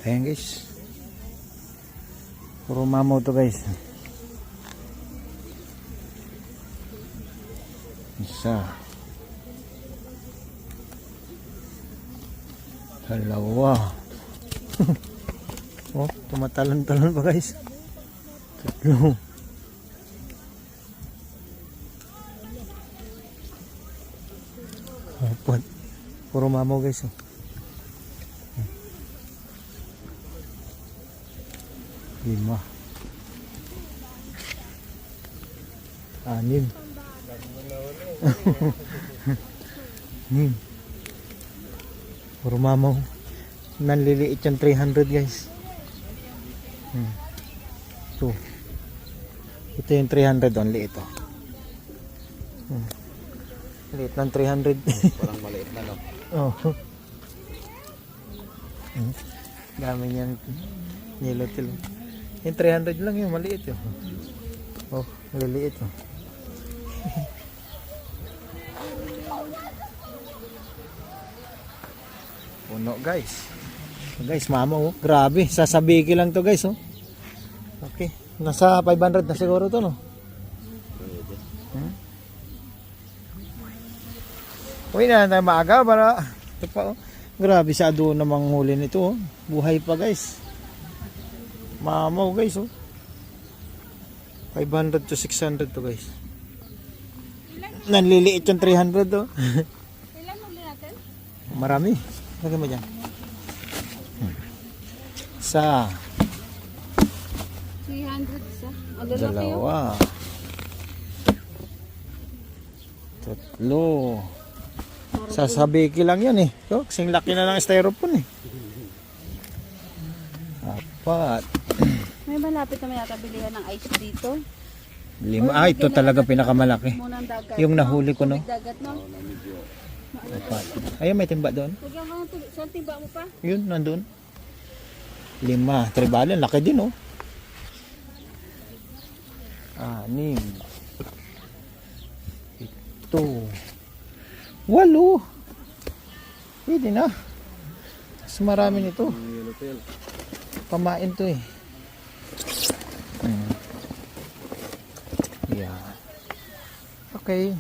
Ayan guys. Puro mamaw to guys. Isa. Dalawa. Oh, tumatalon-talon pa guys. Tatlo. Apat. Puro mamaw guys. Oh. Lima. Anim. Anim. Puro mamaw. Nanliliit yung 300 guys. Ito. Ito yung 300 only ito. Liit ng 300. Parang maliit na no. Oh. Dami niyang nilotil. Yung 300 lang yung maliit yun. Oh, maliliit oh. Puno guys. Guys, mama oh. Grabe, sasabiki lang to guys oh. Okay, nasa 500 na siguro to no. Uy na maaga para ito pa oh. Grabe sa doon namang huli nito oh. Buhay pa guys. Mamaw guys oh. 500 to 600 to guys. Nanliliit yung 300 oh. Ilan huli natin? Marami. Lagay mo dyan. Isa. 300 isa. Ang lalaki yun. Dalawa. Tatlo. Sasabiki lang yan eh. So, kasing laki na ng styrofoam eh. Apat. May malapit naman yata bilihan ng ice dito. Lima. Ah, ito talaga pinakamalaki. Munang dagat. Yung nahuli ko no. Tubig dagat no? Apat. Ayun, may timba doon. Lagyan mo ng tubig. Saan timba mo pa? Yun, nandun. Lima. Tribalen, laki din oh. Anim. Ito. Walo. Pwede na. Mas marami nito. Pamain to eh. Yeah. Okay.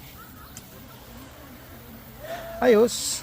Ayos.